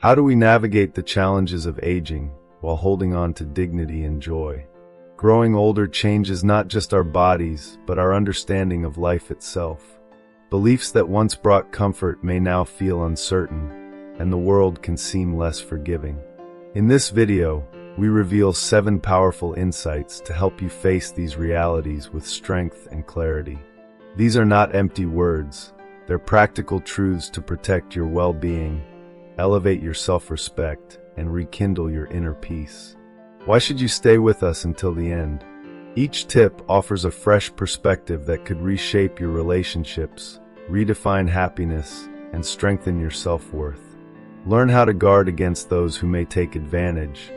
How do we navigate the challenges of aging while holding on to dignity and joy? Growing older changes not just our bodies, but our understanding of life itself. Beliefs that once brought comfort may now feel uncertain, and the world can seem less forgiving. In this video, we reveal 7 powerful insights to help you face these realities with strength and clarity. These are not empty words, they're practical truths to protect your well-being, elevate your self-respect, and rekindle your inner peace. Why should you stay with us until the end? Each tip offers a fresh perspective that could reshape your relationships, redefine happiness, and strengthen your self-worth. Learn how to guard against those who may take advantage,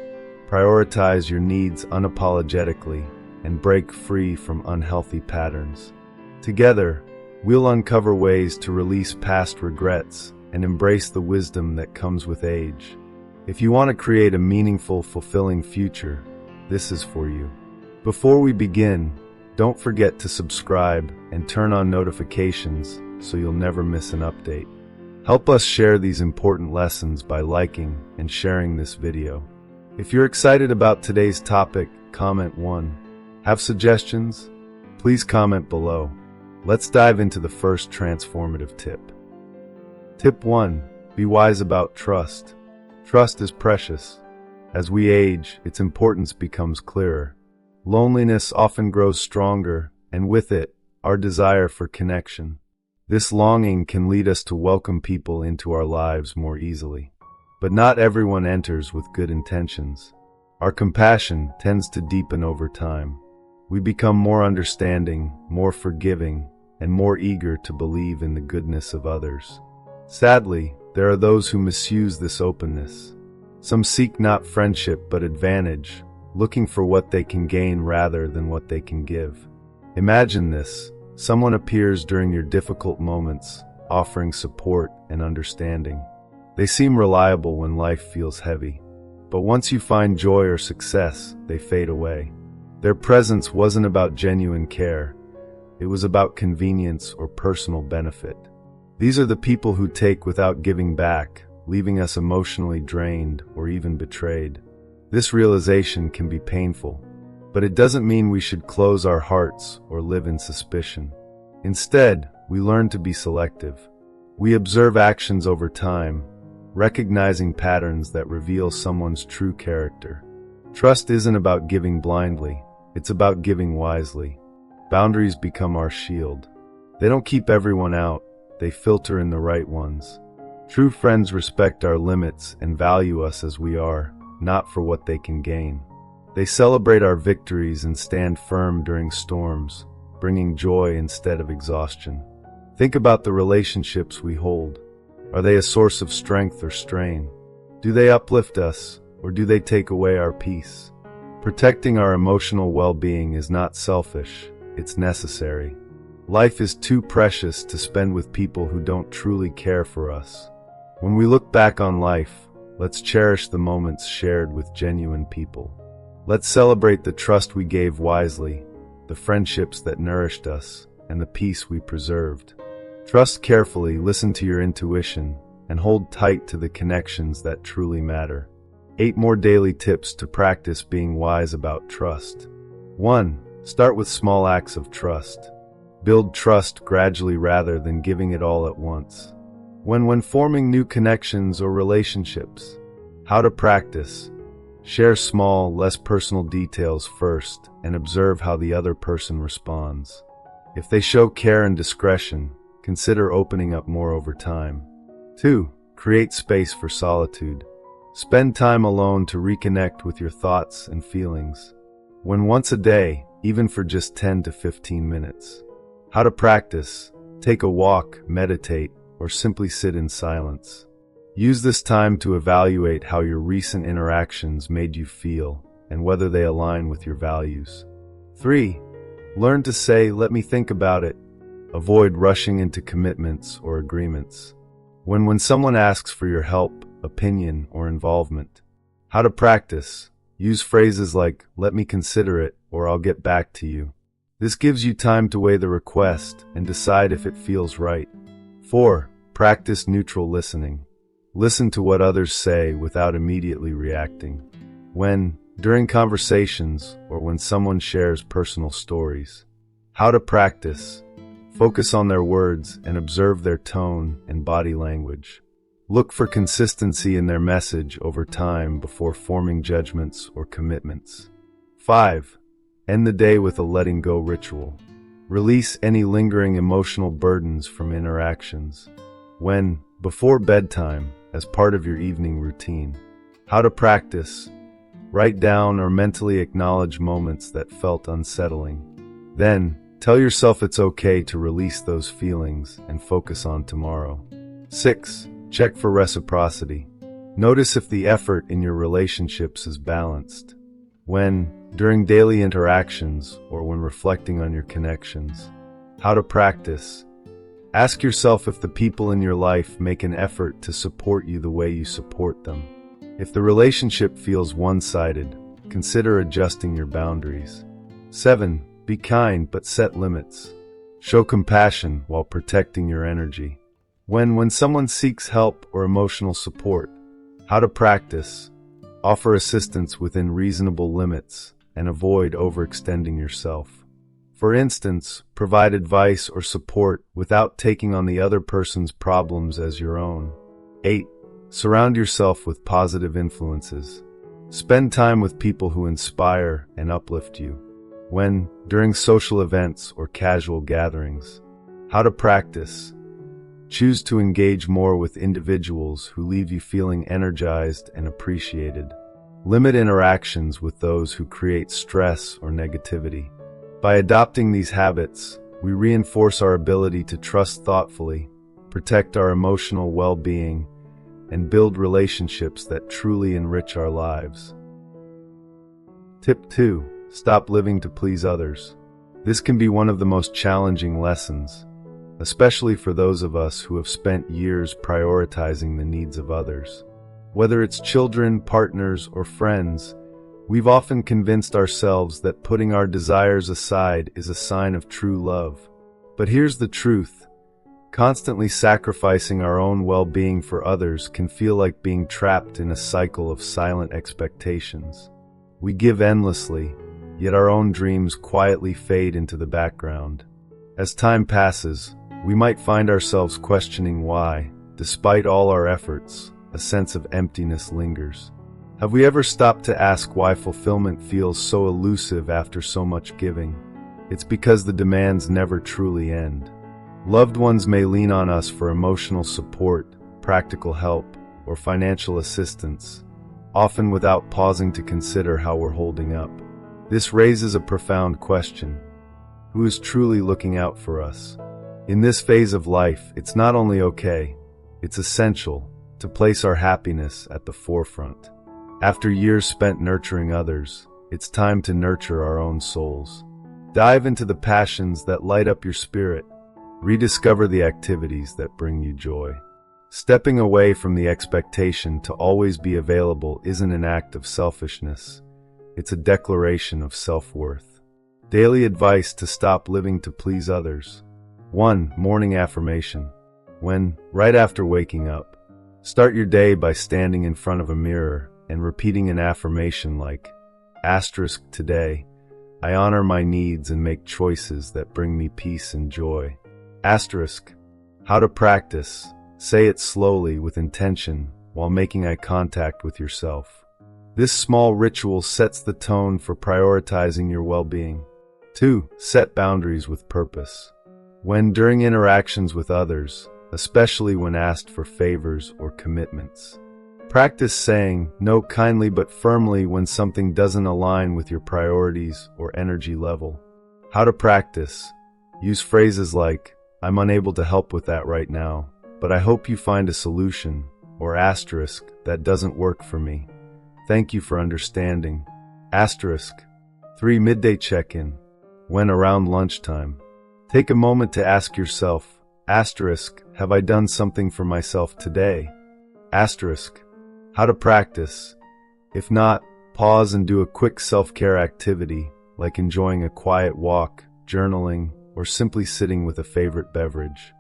prioritize your needs unapologetically, and break free from unhealthy patterns. Together, we'll uncover ways to release past regrets and embrace the wisdom that comes with age. If you want to create a meaningful, fulfilling future, this is for you. Before we begin, don't forget to subscribe and turn on notifications so you'll never miss an update. Help us share these important lessons by liking and sharing this video. If you're excited about today's topic, comment 1. Have suggestions? Please comment below. Let's dive into the first transformative tip. Tip 1. Be wise about trust. Trust is precious. As we age, its importance becomes clearer. Loneliness often grows stronger, and with it, our desire for connection. This longing can lead us to welcome people into our lives more easily. But not everyone enters with good intentions. Our compassion tends to deepen over time. We become more understanding, more forgiving, and more eager to believe in the goodness of others. Sadly, there are those who misuse this openness. Some seek not friendship but advantage, looking for what they can gain rather than what they can give. Imagine this: someone appears during your difficult moments, offering support and understanding. They seem reliable when life feels heavy. But once you find joy or success, they fade away. Their presence wasn't about genuine care. It was about convenience or personal benefit. These are the people who take without giving back, leaving us emotionally drained or even betrayed. This realization can be painful, but it doesn't mean we should close our hearts or live in suspicion. Instead, we learn to be selective. We observe actions over time, recognizing patterns that reveal someone's true character. Trust isn't about giving blindly, it's about giving wisely. Boundaries become our shield. They don't keep everyone out, they filter in the right ones. True friends respect our limits and value us as we are, not for what they can gain. They celebrate our victories and stand firm during storms, bringing joy instead of exhaustion. Think about the relationships we hold. Are they a source of strength or strain? Do they uplift us, or do they take away our peace? Protecting our emotional well-being is not selfish, it's necessary. Life is too precious to spend with people who don't truly care for us. When we look back on life, let's cherish the moments shared with genuine people. Let's celebrate the trust we gave wisely, the friendships that nourished us, and the peace we preserved. Trust carefully, listen to your intuition, and hold tight to the connections that truly matter. 8 more daily tips to practice being wise about trust. 1. Start with small acts of trust. Build trust gradually rather than giving it all at once. When forming new connections or relationships, how to practice. Share small, less personal details first and observe how the other person responds. If they show care and discretion, consider opening up more over time. 2. Create space for solitude. Spend time alone to reconnect with your thoughts and feelings. Once a day, even for just 10 to 15 minutes. How to practice. Take a walk, meditate, or simply sit in silence. Use this time to evaluate how your recent interactions made you feel and whether they align with your values. 3. Learn to say, "Let me think about it." Avoid rushing into commitments or agreements. When someone asks for your help, opinion, or involvement. How to practice. Use phrases like, "Let me consider it," or "I'll get back to you." This gives you time to weigh the request and decide if it feels right. 4. Practice neutral listening. Listen to what others say without immediately reacting. When, during conversations, or when someone shares personal stories. How to practice. Focus on their words and observe their tone and body language. Look for consistency in their message over time before forming judgments or commitments. 5. End the day with a letting go ritual. Release any lingering emotional burdens from interactions. When, before bedtime, as part of your evening routine. How to practice. Write down or mentally acknowledge moments that felt unsettling. Then, tell yourself it's okay to release those feelings and focus on tomorrow. 6. Check for reciprocity. Notice if the effort in your relationships is balanced. When, during daily interactions, or when reflecting on your connections. How to practice. Ask yourself if the people in your life make an effort to support you the way you support them. If the relationship feels one-sided, consider adjusting your boundaries. 7. Be kind but set limits. Show compassion while protecting your energy. When someone seeks help or emotional support. How to practice. Offer assistance within reasonable limits and avoid overextending yourself. For instance, provide advice or support without taking on the other person's problems as your own. 8. Surround yourself with positive influences. Spend time with people who inspire and uplift you. When, during social events or casual gatherings. How to practice. Choose to engage more with individuals who leave you feeling energized and appreciated. Limit interactions with those who create stress or negativity. By adopting these habits, we reinforce our ability to trust thoughtfully, protect our emotional well-being, and build relationships that truly enrich our lives. Tip 2. Stop living to please others. This can be one of the most challenging lessons, especially for those of us who have spent years prioritizing the needs of others. Whether it's children, partners, or friends, we've often convinced ourselves that putting our desires aside is a sign of true love. But here's the truth. Constantly sacrificing our own well-being for others can feel like being trapped in a cycle of silent expectations. We give endlessly, yet our own dreams quietly fade into the background. As time passes, we might find ourselves questioning why, despite all our efforts, a sense of emptiness lingers. Have we ever stopped to ask why fulfillment feels so elusive after so much giving? It's because the demands never truly end. Loved ones may lean on us for emotional support, practical help, or financial assistance, often without pausing to consider how we're holding up. This raises a profound question. Who is truly looking out for us? In this phase of life, it's not only okay, it's essential to place our happiness at the forefront. After years spent nurturing others, it's time to nurture our own souls. Dive into the passions that light up your spirit. Rediscover the activities that bring you joy. Stepping away from the expectation to always be available isn't an act of selfishness. It's a declaration of self-worth. Daily advice to stop living to please others. 1. Morning affirmation. When, right after waking up, start your day by standing in front of a mirror and repeating an affirmation like, "Today, I honor my needs and make choices that bring me peace and joy." How to practice. Say it slowly with intention while making eye contact with yourself. This small ritual sets the tone for prioritizing your well-being. 2. Set boundaries with purpose. When during interactions with others, especially when asked for favors or commitments, practice saying no kindly but firmly when something doesn't align with your priorities or energy level. How to practice. Use phrases like, "I'm unable to help with that right now, but I hope you find a solution," or "that doesn't work for me. Thank you for understanding." 3. Midday check-in. When around lunchtime, take a moment to ask yourself, "Have I done something for myself today?" How to practice. If not, pause and do a quick self-care activity, like enjoying a quiet walk, journaling, or simply sitting with a favorite beverage.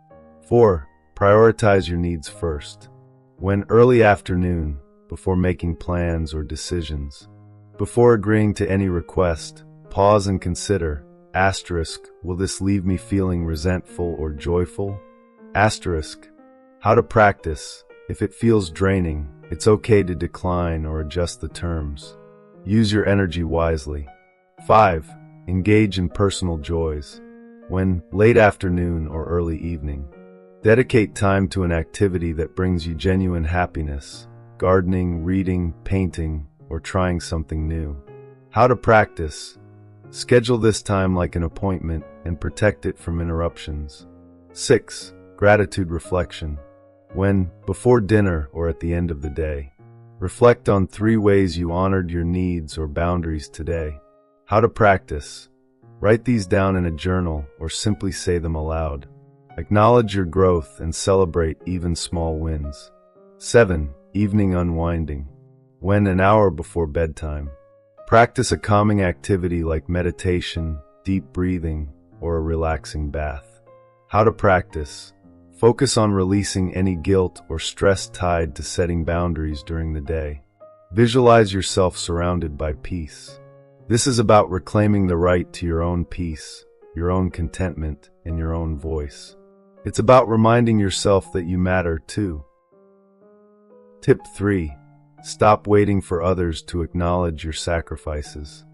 4. Prioritize your needs first. When early afternoon, before making plans or decisions. Before agreeing to any request, pause and consider, will this leave me feeling resentful or joyful? How to practice. If it feels draining, it's okay to decline or adjust the terms. Use your energy wisely. 5. Engage in personal joys. When late afternoon or early evening. Dedicate time to an activity that brings you genuine happiness. Gardening, reading, painting, or trying something new. How to practice. Schedule this time like an appointment and protect it from interruptions. 6. Gratitude reflection. When, before dinner or at the end of the day. Reflect on 3 ways you honored your needs or boundaries today. How to practice. Write these down in a journal or simply say them aloud. Acknowledge your growth and celebrate even small wins. 7. Evening unwinding. When, an hour before bedtime. Practice a calming activity like meditation, deep breathing, or a relaxing bath. How to practice. Focus on releasing any guilt or stress tied to setting boundaries during the day. Visualize yourself surrounded by peace. This is about reclaiming the right to your own peace, your own contentment, and your own voice. It's about reminding yourself that you matter too. Tip 3. Stop waiting for others to acknowledge your sacrifices.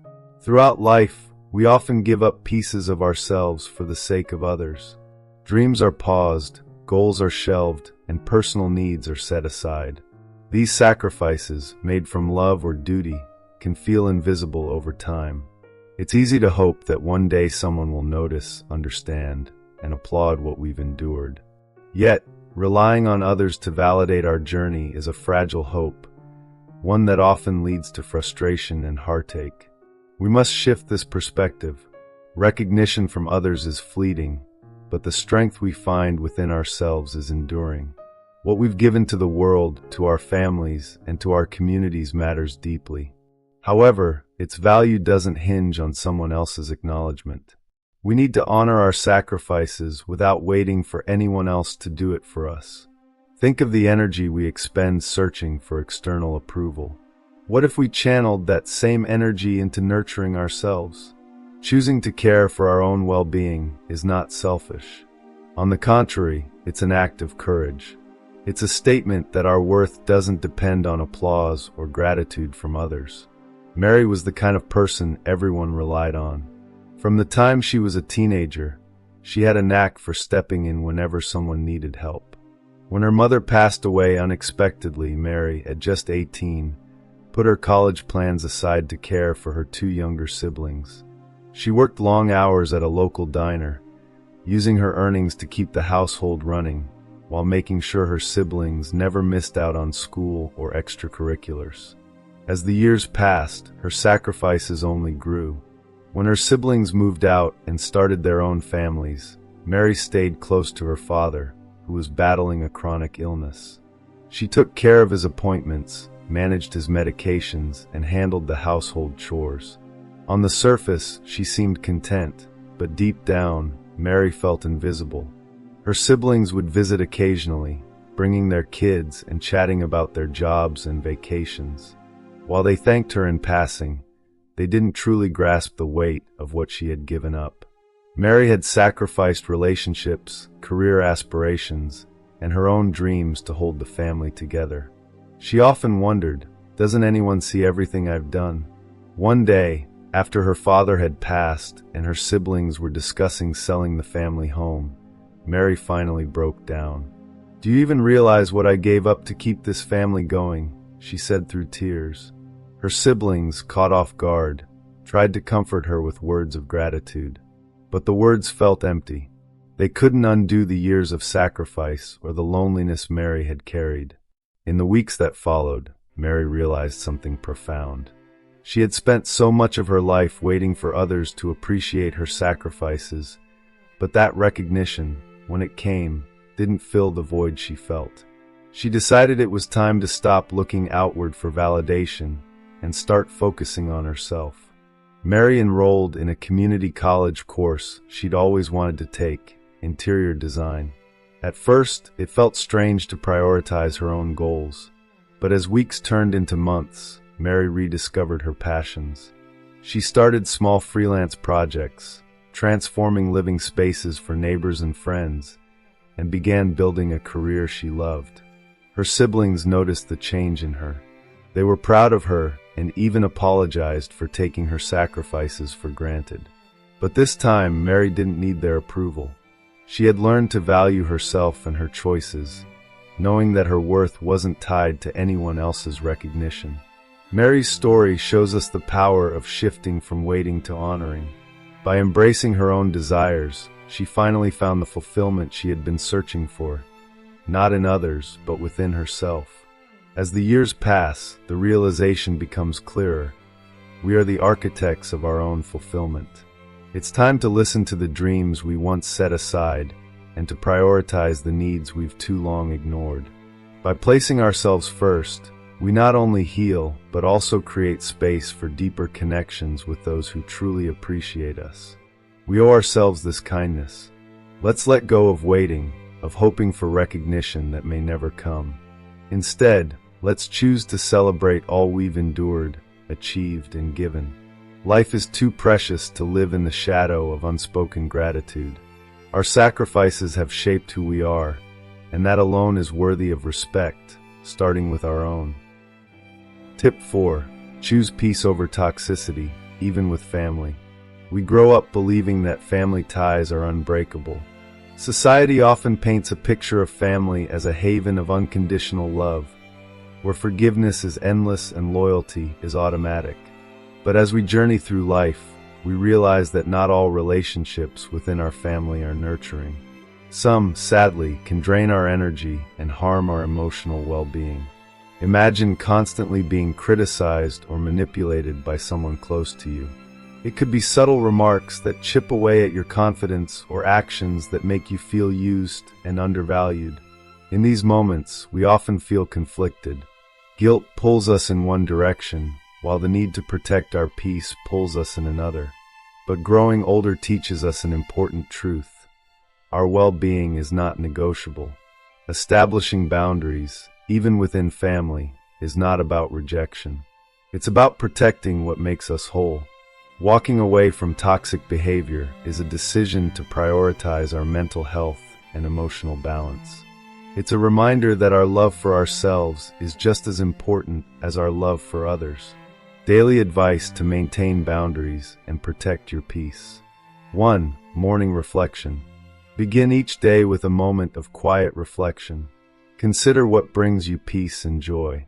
Throughout life, we often give up pieces of ourselves for the sake of others. Dreams are paused, goals are shelved, and personal needs are set aside. These sacrifices, made from love or duty, can feel invisible over time. It's easy to hope that one day someone will notice, understand, and applaud what we've endured. Yet, relying on others to validate our journey is a fragile hope, one that often leads to frustration and heartache. We must shift this perspective. Recognition from others is fleeting, but the strength we find within ourselves is enduring. What we've given to the world, to our families, and to our communities matters deeply. However, its value doesn't hinge on someone else's acknowledgement. We need to honor our sacrifices without waiting for anyone else to do it for us. Think of the energy we expend searching for external approval. What if we channeled that same energy into nurturing ourselves? Choosing to care for our own well-being is not selfish. On the contrary, it's an act of courage. It's a statement that our worth doesn't depend on applause or gratitude from others. Mary was the kind of person everyone relied on. From the time she was a teenager, she had a knack for stepping in whenever someone needed help. When her mother passed away unexpectedly, Mary, at just 18, put her college plans aside to care for her 2 younger siblings. She worked long hours at a local diner, using her earnings to keep the household running, while making sure her siblings never missed out on school or extracurriculars. As the years passed, her sacrifices only grew. When her siblings moved out and started their own families, Mary stayed close to her father, who was battling a chronic illness. She took care of his appointments, managed his medications, and handled the household chores. On the surface, she seemed content, but deep down, Mary felt invisible. Her siblings would visit occasionally, bringing their kids and chatting about their jobs and vacations. While they thanked her in passing, they didn't truly grasp the weight of what she had given up. Mary had sacrificed relationships, career aspirations, and her own dreams to hold the family together. She often wondered, doesn't anyone see everything I've done? One day, after her father had passed and her siblings were discussing selling the family home, Mary finally broke down. "Do you even realize what I gave up to keep this family going?" she said through tears. Her siblings, caught off guard, tried to comfort her with words of gratitude. But the words felt empty. They couldn't undo the years of sacrifice or the loneliness Mary had carried. In the weeks that followed, Mary realized something profound. She had spent so much of her life waiting for others to appreciate her sacrifices, but that recognition, when it came, didn't fill the void she felt. She decided it was time to stop looking outward for validation and start focusing on herself. Mary enrolled in a community college course she'd always wanted to take, interior design. At first, it felt strange to prioritize her own goals. But as weeks turned into months, Mary rediscovered her passions. She started small freelance projects, transforming living spaces for neighbors and friends, and began building a career she loved. Her siblings noticed the change in her. They were proud of her and even apologized for taking her sacrifices for granted. But this time, Mary didn't need their approval. She had learned to value herself and her choices, knowing that her worth wasn't tied to anyone else's recognition. Mary's story shows us the power of shifting from waiting to honoring. By embracing her own desires, she finally found the fulfillment she had been searching for, not in others, but within herself. As the years pass, the realization becomes clearer. We are the architects of our own fulfillment. It's time to listen to the dreams we once set aside and to prioritize the needs we've too long ignored. By placing ourselves first, we not only heal, but also create space for deeper connections with those who truly appreciate us. We owe ourselves this kindness. Let's let go of waiting, of hoping for recognition that may never come. Instead, let's choose to celebrate all we've endured, achieved, and given. Life is too precious to live in the shadow of unspoken gratitude. Our sacrifices have shaped who we are, and that alone is worthy of respect, starting with our own. Tip 4. Choose peace over toxicity, even with family. We grow up believing that family ties are unbreakable. Society often paints a picture of family as a haven of unconditional love, where forgiveness is endless and loyalty is automatic. But as we journey through life, we realize that not all relationships within our family are nurturing. Some, sadly, can drain our energy and harm our emotional well-being. Imagine constantly being criticized or manipulated by someone close to you. It could be subtle remarks that chip away at your confidence or actions that make you feel used and undervalued. In these moments, we often feel conflicted. Guilt pulls us in one direction, while the need to protect our peace pulls us in another. But growing older teaches us an important truth. Our well-being is not negotiable. Establishing boundaries, even within family, is not about rejection. It's about protecting what makes us whole. Walking away from toxic behavior is a decision to prioritize our mental health and emotional balance. It's a reminder that our love for ourselves is just as important as our love for others. Daily advice to maintain boundaries and protect your peace. 1. Morning reflection. Begin each day with a moment of quiet reflection. Consider what brings you peace and joy.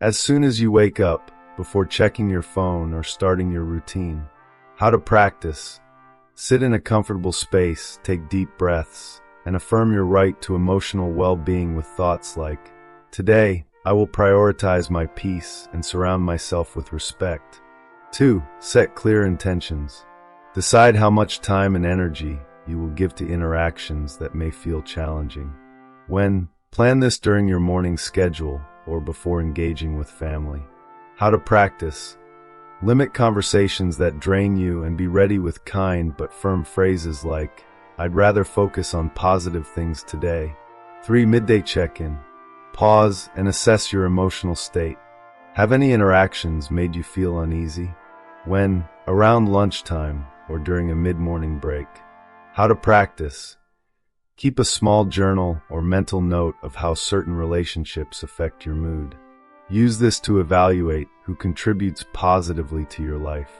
As soon as you wake up, before checking your phone or starting your routine. How to practice. Sit in a comfortable space, take deep breaths, and affirm your right to emotional well-being with thoughts like, "Today, I will prioritize my peace and surround myself with respect." 2. Set clear intentions. Decide how much time and energy you will give to interactions that may feel challenging. Plan this during your morning schedule or before engaging with family. How to practice. Limit conversations that drain you and be ready with kind but firm phrases like, "I'd rather focus on positive things today." 3. Midday check-in. Pause and assess your emotional state. Have any interactions made you feel uneasy? Around lunchtime or during a mid-morning break. How to practice. Keep a small journal or mental note of how certain relationships affect your mood. Use this to evaluate who contributes positively to your life.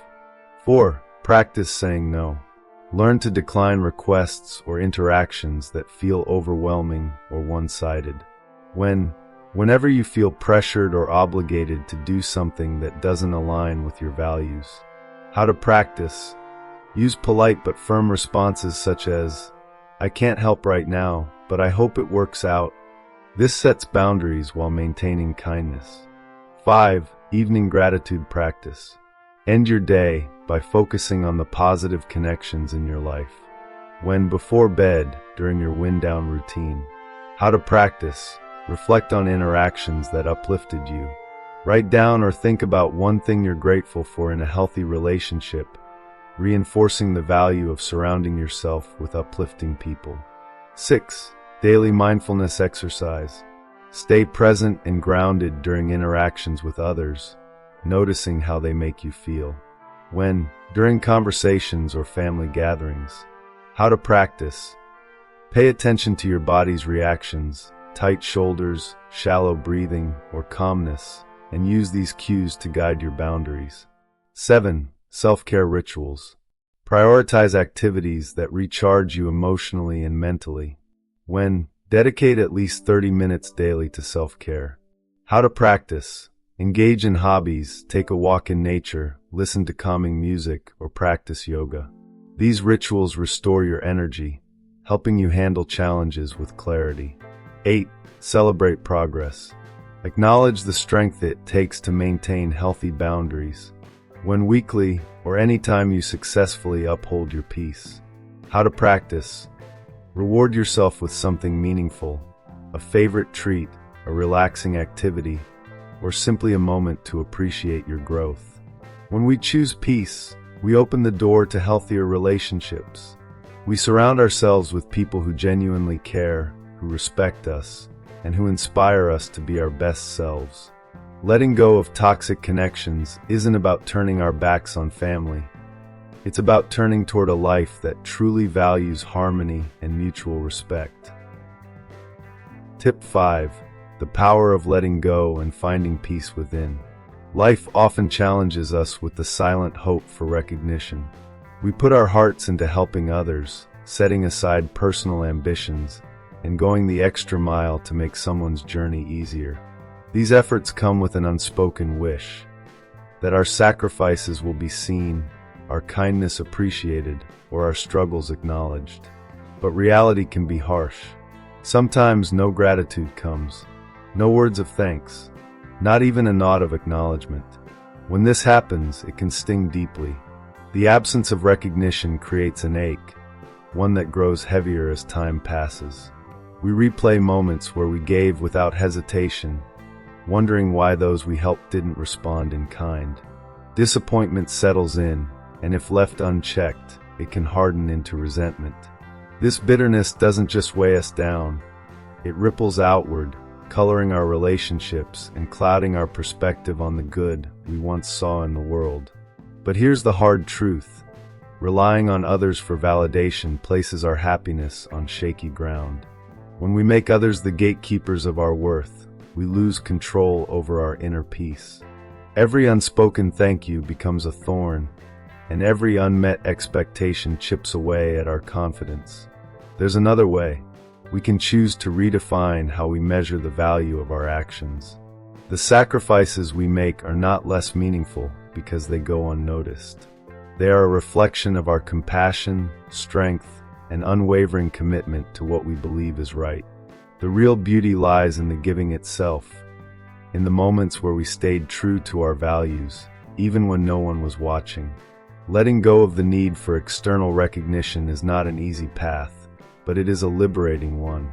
4. Practice saying no. Learn to decline requests or interactions that feel overwhelming or one-sided. Whenever you feel pressured or obligated to do something that doesn't align with your values. How to practice. Use polite but firm responses such as, "I can't help right now, but I hope it works out." This sets boundaries while maintaining kindness. 5. Evening gratitude practice. End your day by focusing on the positive connections in your life. Before bed, during your wind-down routine. How to practice. Reflect on interactions that uplifted you. Write down or think about one thing you're grateful for in a healthy relationship, reinforcing the value of surrounding yourself with uplifting people. 6. Daily mindfulness exercise. Stay present and grounded during interactions with others, noticing how they make you feel. When, during conversations or family gatherings. How to practice. Pay attention to your body's reactions, tight shoulders, shallow breathing, or calmness, and use these cues to guide your boundaries. 7. Self-care rituals. Prioritize activities that recharge you emotionally and mentally. When, dedicate at least 30 minutes daily to self-care. How to practice. Engage in hobbies, take a walk in nature, listen to calming music, or practice yoga. These rituals restore your energy, helping you handle challenges with clarity. 8. Celebrate progress. Acknowledge the strength it takes to maintain healthy boundaries. When weekly, or anytime you successfully uphold your peace. How to practice. Reward yourself with something meaningful, a favorite treat, a relaxing activity, or simply a moment to appreciate your growth. When we choose peace, we open the door to healthier relationships. We surround ourselves with people who genuinely care, who respect us, and who inspire us to be our best selves. Letting go of toxic connections isn't about turning our backs on family. It's about turning toward a life that truly values harmony and mutual respect. Tip 5. The power of letting go and finding peace within. Life often challenges us with the silent hope for recognition. We put our hearts into helping others, setting aside personal ambitions, and going the extra mile to make someone's journey easier. These efforts come with an unspoken wish that our sacrifices will be seen, our kindness appreciated, or our struggles acknowledged. But reality can be harsh. Sometimes no gratitude comes, no words of thanks, not even a nod of acknowledgement. When this happens, it can sting deeply. The absence of recognition creates an ache, one that grows heavier as time passes. We replay moments where we gave without hesitation, wondering why those we helped didn't respond in kind. Disappointment settles in, and if left unchecked, it can harden into resentment. This bitterness doesn't just weigh us down, it ripples outward, coloring our relationships and clouding our perspective on the good we once saw in the world. But here's the hard truth. Relying on others for validation places our happiness on shaky ground. When we make others the gatekeepers of our worth, we lose control over our inner peace. Every unspoken thank you becomes a thorn, and every unmet expectation chips away at our confidence. There's another way. We can choose to redefine how we measure the value of our actions. The sacrifices we make are not less meaningful because they go unnoticed. They are a reflection of our compassion, strength, and unwavering commitment to what we believe is right. The real beauty lies in the giving itself, in the moments where we stayed true to our values, even when no one was watching. Letting go of the need for external recognition is not an easy path, but it is a liberating one.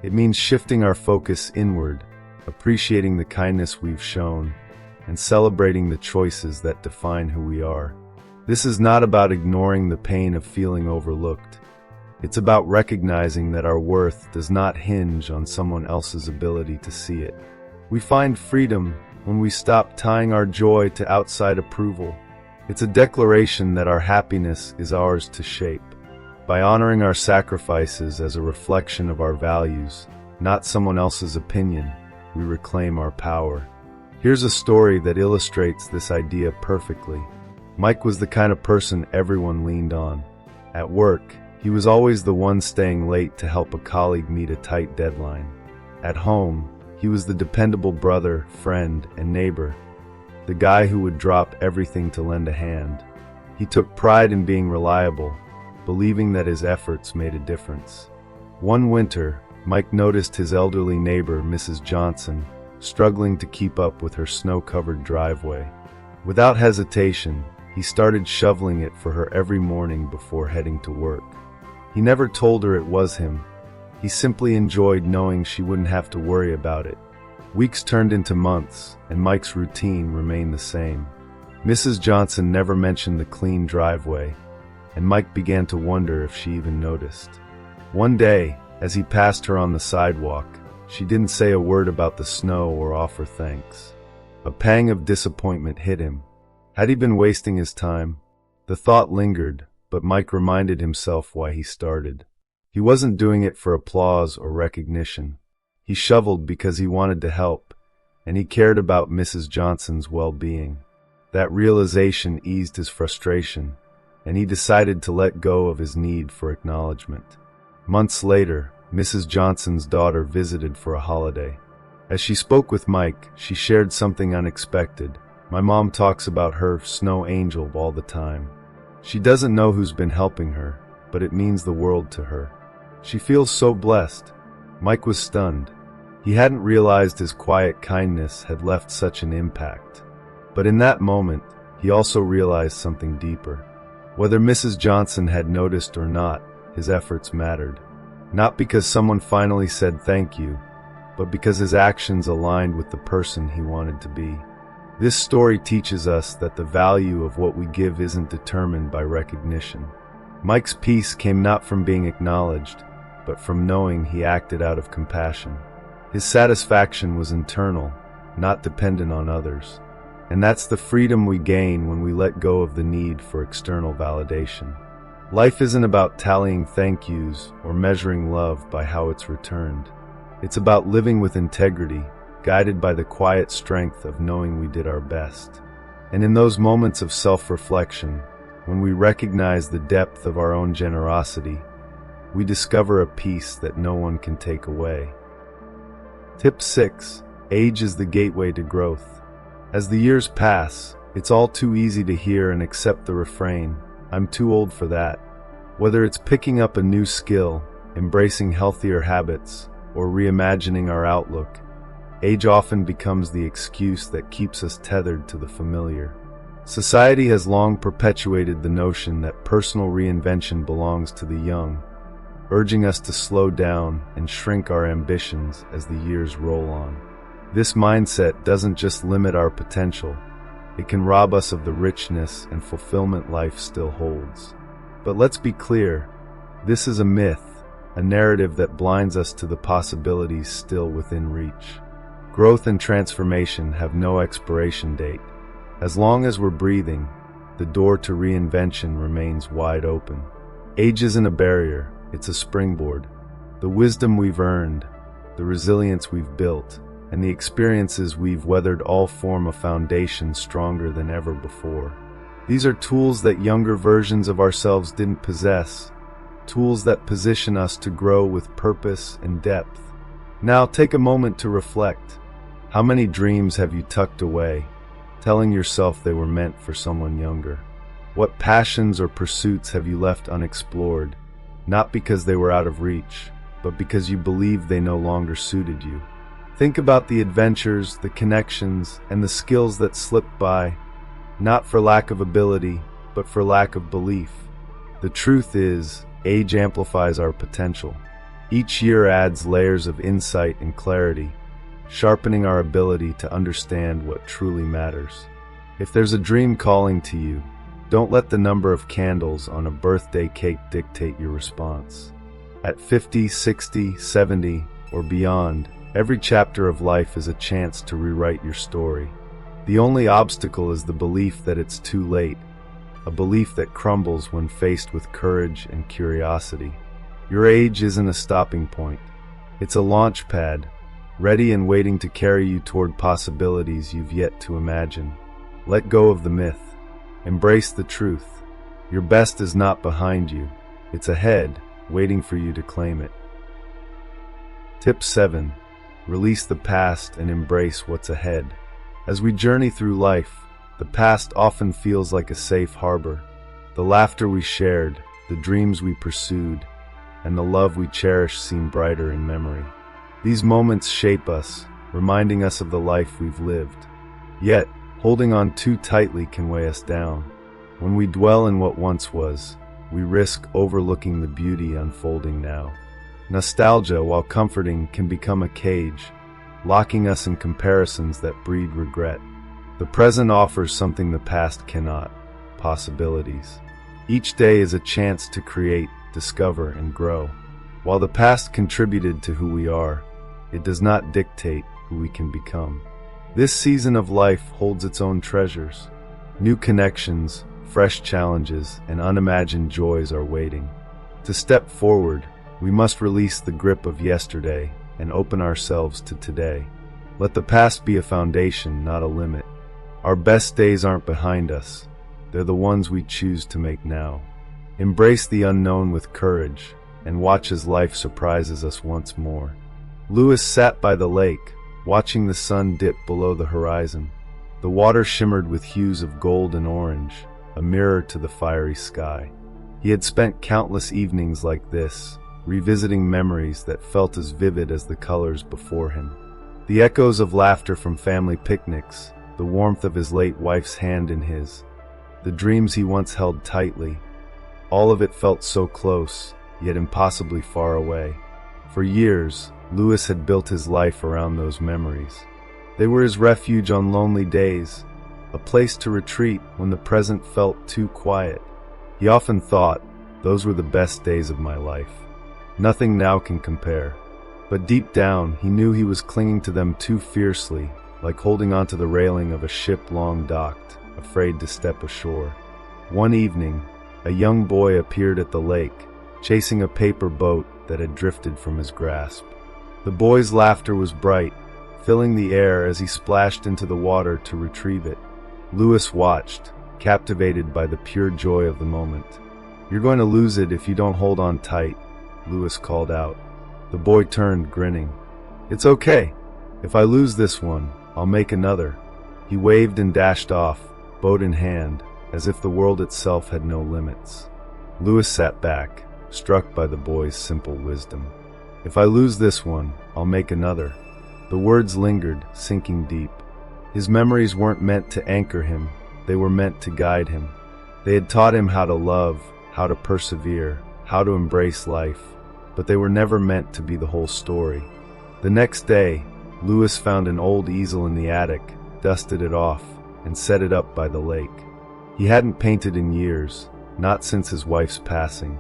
It means shifting our focus inward, appreciating the kindness we've shown, and celebrating the choices that define who we are. This is not about ignoring the pain of feeling overlooked. It's about recognizing that our worth does not hinge on someone else's ability to see it. We find freedom when we stop tying our joy to outside approval. It's a declaration that our happiness is ours to shape. By honoring our sacrifices as a reflection of our values, not someone else's opinion, we reclaim our power. Here's a story that illustrates this idea perfectly. Mike was the kind of person everyone leaned on. At work, he was always the one staying late to help a colleague meet a tight deadline. At home, he was the dependable brother, friend, and neighbor, the guy who would drop everything to lend a hand. He took pride in being reliable, believing that his efforts made a difference. One winter, Mike noticed his elderly neighbor, Mrs. Johnson, struggling to keep up with her snow-covered driveway. Without hesitation, he started shoveling it for her every morning before heading to work. He never told her it was him. He simply enjoyed knowing she wouldn't have to worry about it. Weeks turned into months, and Mike's routine remained the same. Mrs. Johnson never mentioned the clean driveway, and Mike began to wonder if she even noticed. One day, As he passed her on the sidewalk, she didn't say a word about the snow or offer thanks. A pang of disappointment hit him. Had he been wasting his time? The thought lingered, but Mike reminded himself why he started. He wasn't doing it for applause or recognition. He shoveled because he wanted to help, and he cared about Mrs. Johnson's well-being. That realization eased his frustration, and he decided to let go of his need for acknowledgement. Months later, Mrs. Johnson's daughter visited for a holiday. As she spoke with Mike, she shared something unexpected. "My mom talks about her snow angel all the time. She doesn't know who's been helping her, but it means the world to her. She feels so blessed." Mike was stunned. He hadn't realized his quiet kindness had left such an impact. But in that moment, he also realized something deeper. Whether Mrs. Johnson had noticed or not, his efforts mattered. Not because someone finally said thank you, but because his actions aligned with the person he wanted to be. This story teaches us that the value of what we give isn't determined by recognition. Mike's peace came not from being acknowledged, but from knowing he acted out of compassion. His satisfaction was internal, not dependent on others. And that's the freedom we gain when we let go of the need for external validation. Life isn't about tallying thank yous or measuring love by how it's returned. It's about living with integrity, guided by the quiet strength of knowing we did our best. And in those moments of self-reflection, when we recognize the depth of our own generosity, we discover a peace that no one can take away. Tip 6. Age is the gateway to growth. As the years pass, it's all too easy to hear and accept the refrain, "I'm too old for that." Whether it's picking up a new skill, embracing healthier habits, or reimagining our outlook, age often becomes the excuse that keeps us tethered to the familiar. Society has long perpetuated the notion that personal reinvention belongs to the young, urging us to slow down and shrink our ambitions as the years roll on. This mindset doesn't just limit our potential, it can rob us of the richness and fulfillment life still holds. But let's be clear, this is a myth, a narrative that blinds us to the possibilities still within reach. Growth and transformation have no expiration date. As long as we're breathing, the door to reinvention remains wide open. Age isn't a barrier, it's a springboard. The wisdom we've earned, the resilience we've built, and the experiences we've weathered all form a foundation stronger than ever before. These are tools that younger versions of ourselves didn't possess, tools that position us to grow with purpose and depth. Now take a moment to reflect. How many dreams have you tucked away, telling yourself they were meant for someone younger? What passions or pursuits have you left unexplored, not because they were out of reach, but because you believed they no longer suited you? Think about the adventures, the connections, and the skills that slipped by, not for lack of ability, but for lack of belief. The truth is, age amplifies our potential. Each year adds layers of insight and clarity, sharpening our ability to understand what truly matters. If there's a dream calling to you, don't let the number of candles on a birthday cake dictate your response. At 50, 60, 70, or beyond, every chapter of life is a chance to rewrite your story. The only obstacle is the belief that it's too late, a belief that crumbles when faced with courage and curiosity. Your age isn't a stopping point. It's a launch pad, ready and waiting to carry you toward possibilities you've yet to imagine. Let go of the myth. Embrace the truth. Your best is not behind you. It's ahead, waiting for you to claim it. Tip 7. Release the past and embrace what's ahead. As we journey through life, the past often feels like a safe harbor. The laughter we shared, the dreams we pursued, and the love we cherished seem brighter in memory. These moments shape us, reminding us of the life we've lived. Yet, holding on too tightly can weigh us down. When we dwell in what once was, we risk overlooking the beauty unfolding now. Nostalgia, while comforting, can become a cage, locking us in comparisons that breed regret. The present offers something the past cannot: possibilities. Each day is a chance to create, discover, and grow. While the past contributed to who we are, it does not dictate who we can become. This season of life holds its own treasures. New connections, fresh challenges, and unimagined joys are waiting. To step forward, we must release the grip of yesterday and open ourselves to today. Let the past be a foundation, not a limit. Our best days aren't behind us. They're the ones we choose to make now. Embrace the unknown with courage and watch as life surprises us once more. Lewis sat by the lake, watching the sun dip below the horizon. The water shimmered with hues of gold and orange, a mirror to the fiery sky. He had spent countless evenings like this, revisiting memories that felt as vivid as the colors before him. The echoes of laughter from family picnics, the warmth of his late wife's hand in his, the dreams he once held tightly, all of it felt so close, yet impossibly far away. For years, Lewis had built his life around those memories. They were his refuge on lonely days, a place to retreat when the present felt too quiet. He often thought, those were the best days of my life. Nothing now can compare. But deep down, he knew he was clinging to them too fiercely, like holding onto the railing of a ship long docked, afraid to step ashore. One evening, a young boy appeared at the lake, chasing a paper boat that had drifted from his grasp. The boy's laughter was bright, filling the air as he splashed into the water to retrieve it. Lewis watched, captivated by the pure joy of the moment. "You're going to lose it if you don't hold on tight," Lewis called out. The boy turned, grinning. "It's okay. If I lose this one, I'll make another." He waved and dashed off, boat in hand, as if the world itself had no limits. Lewis sat back, struck by the boy's simple wisdom. "If I lose this one, I'll make another." The words lingered, sinking deep. His memories weren't meant to anchor him, they were meant to guide him. They had taught him how to love, how to persevere, how to embrace life, but they were never meant to be the whole story. The next day, Lewis found an old easel in the attic, dusted it off, and set it up by the lake. He hadn't painted in years, not since his wife's passing,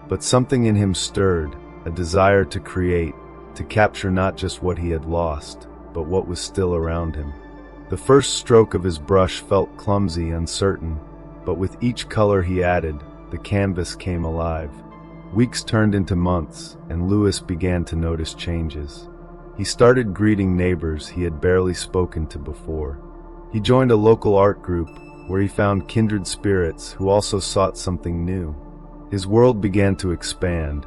but something in him stirred, a desire to create, to capture not just what he had lost, but what was still around him. The first stroke of his brush felt clumsy, uncertain, but with each color he added, the canvas came alive. Weeks turned into months, and Lewis began to notice changes. He started greeting neighbors he had barely spoken to before. He joined a local art group, where he found kindred spirits who also sought something new. His world began to expand,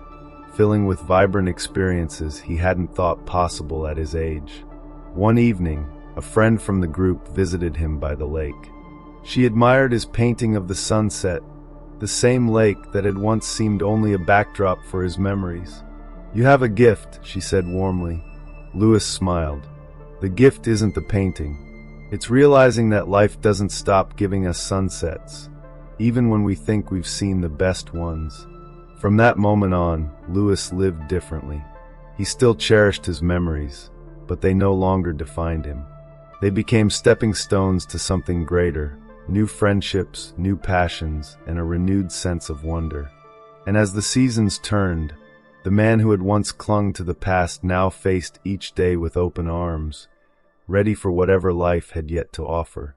filling with vibrant experiences he hadn't thought possible at his age. One evening, a friend from the group visited him by the lake. She admired his painting of the sunset, the same lake that had once seemed only a backdrop for his memories. "You have a gift," she said warmly. Lewis smiled. "The gift isn't the painting. It's realizing that life doesn't stop giving us sunsets, even when we think we've seen the best ones." From that moment on, Lewis lived differently. He still cherished his memories, but they no longer defined him. They became stepping stones to something greater, new friendships, new passions, and a renewed sense of wonder. And as the seasons turned, the man who had once clung to the past now faced each day with open arms, ready for whatever life had yet to offer.